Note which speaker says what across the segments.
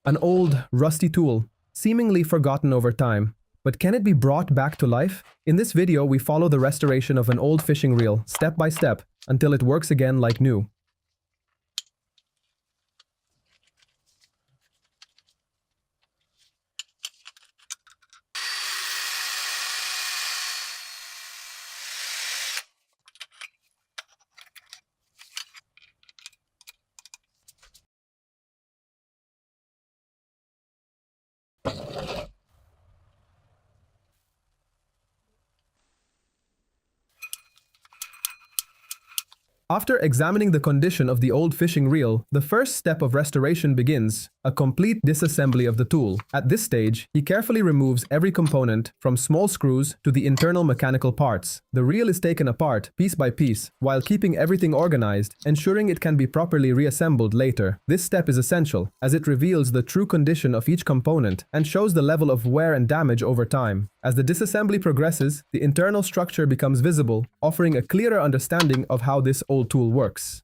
Speaker 1: An old, rusty tool, seemingly forgotten over time. But can it be brought back to life? In this video, we follow the restoration of an old fishing reel, step by step, until it works again like new. After examining the condition of the old fishing reel, the first step of restoration begins, a complete disassembly of the tool. At this stage, he carefully removes every component, from small screws to the internal mechanical parts. The reel is taken apart, piece by piece, while keeping everything organized, ensuring it can be properly reassembled later. This step is essential, as it reveals the true condition of each component and shows the level of wear and damage over time. As the disassembly progresses, the internal structure becomes visible, offering a clearer understanding of how this old tool works.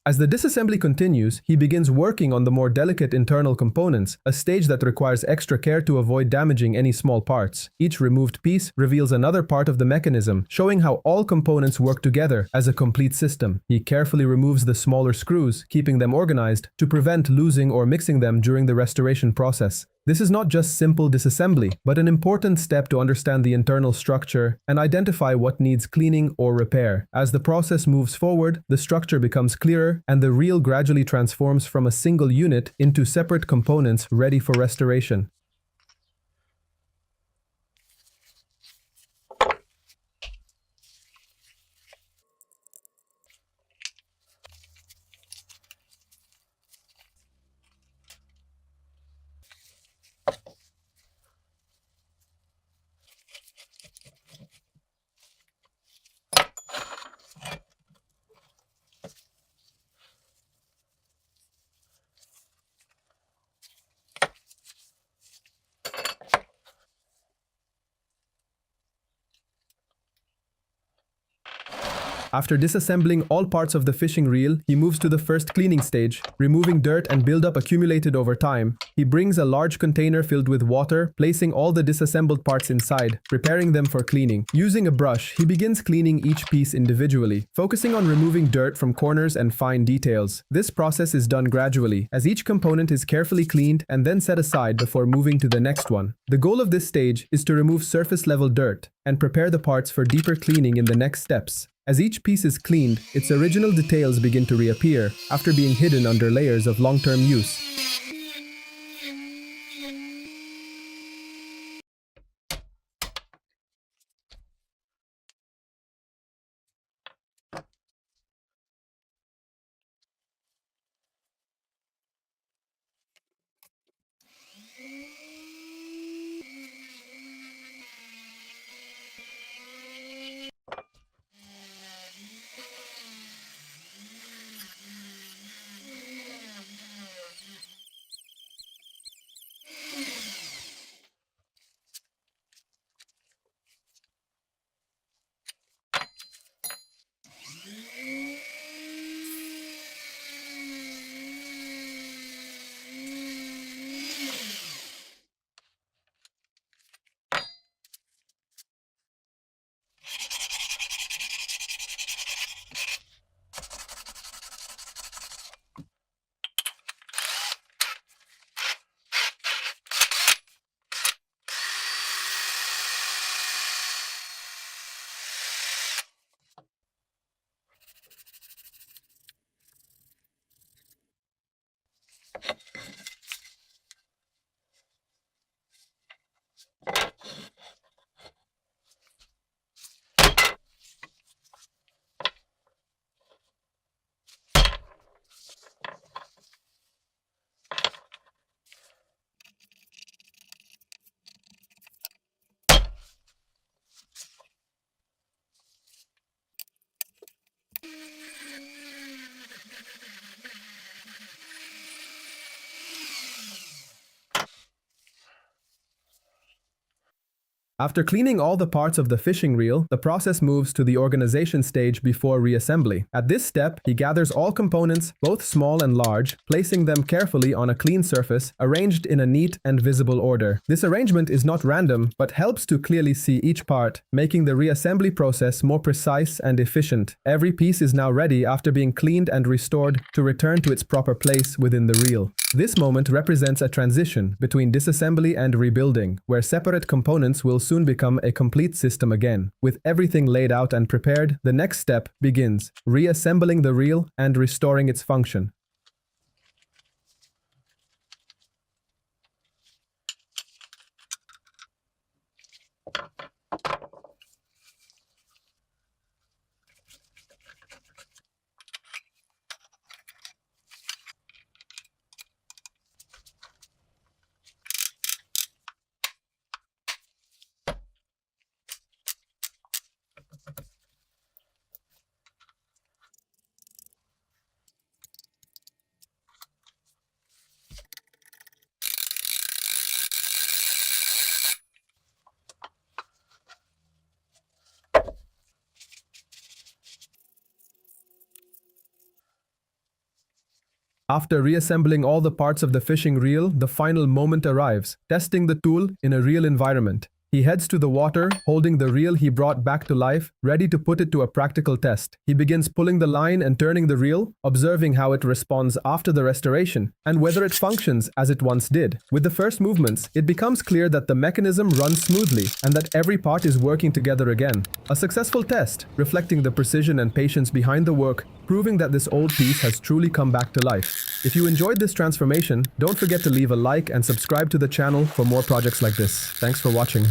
Speaker 1: As the disassembly continues, he begins working on the more delicate internal components, a stage that requires extra care to avoid damaging any small parts. Each removed piece reveals another part of the mechanism, showing how all components work together as a complete system. He carefully removes the smaller screws, keeping them organized to prevent losing or mixing them during the restoration process. This is not just simple disassembly, but an important step to understand the internal structure and identify what needs cleaning or repair. As the process moves forward, the structure becomes clearer and the reel gradually transforms from a single unit into separate components ready for restoration. After disassembling all parts of the fishing reel, he moves to the first cleaning stage, removing dirt and buildup accumulated over time. He brings a large container filled with water, placing all the disassembled parts inside, preparing them for cleaning. Using a brush, he begins cleaning each piece individually, focusing on removing dirt from corners and fine details. This process is done gradually, as each component is carefully cleaned and then set aside before moving to the next one. The goal of this stage is to remove surface-level dirt and prepare the parts for deeper cleaning in the next steps. As each piece is cleaned, its original details begin to reappear after being hidden under layers of long-term use. After cleaning all the parts of the fishing reel, the process moves to the organization stage before reassembly. At this step, he gathers all components, both small and large, placing them carefully on a clean surface, arranged in a neat and visible order. This arrangement is not random, but helps to clearly see each part, making the reassembly process more precise and efficient. Every piece is now ready after being cleaned and restored to return to its proper place within the reel. This moment represents a transition between disassembly and rebuilding, where separate components will soon become a complete system again. With everything laid out and prepared, the next step begins, reassembling the reel and restoring its function. After reassembling all the parts of the fishing reel, the final moment arrives, testing the tool in a real environment. He heads to the water, holding the reel he brought back to life, ready to put it to a practical test. He begins pulling the line and turning the reel, observing how it responds after the restoration, and whether it functions as it once did. With the first movements, it becomes clear that the mechanism runs smoothly and that every part is working together again. A successful test, reflecting the precision and patience behind the work, proving that this old piece has truly come back to life. If you enjoyed this transformation, don't forget to leave a like and subscribe to the channel for more projects like this. Thanks for watching.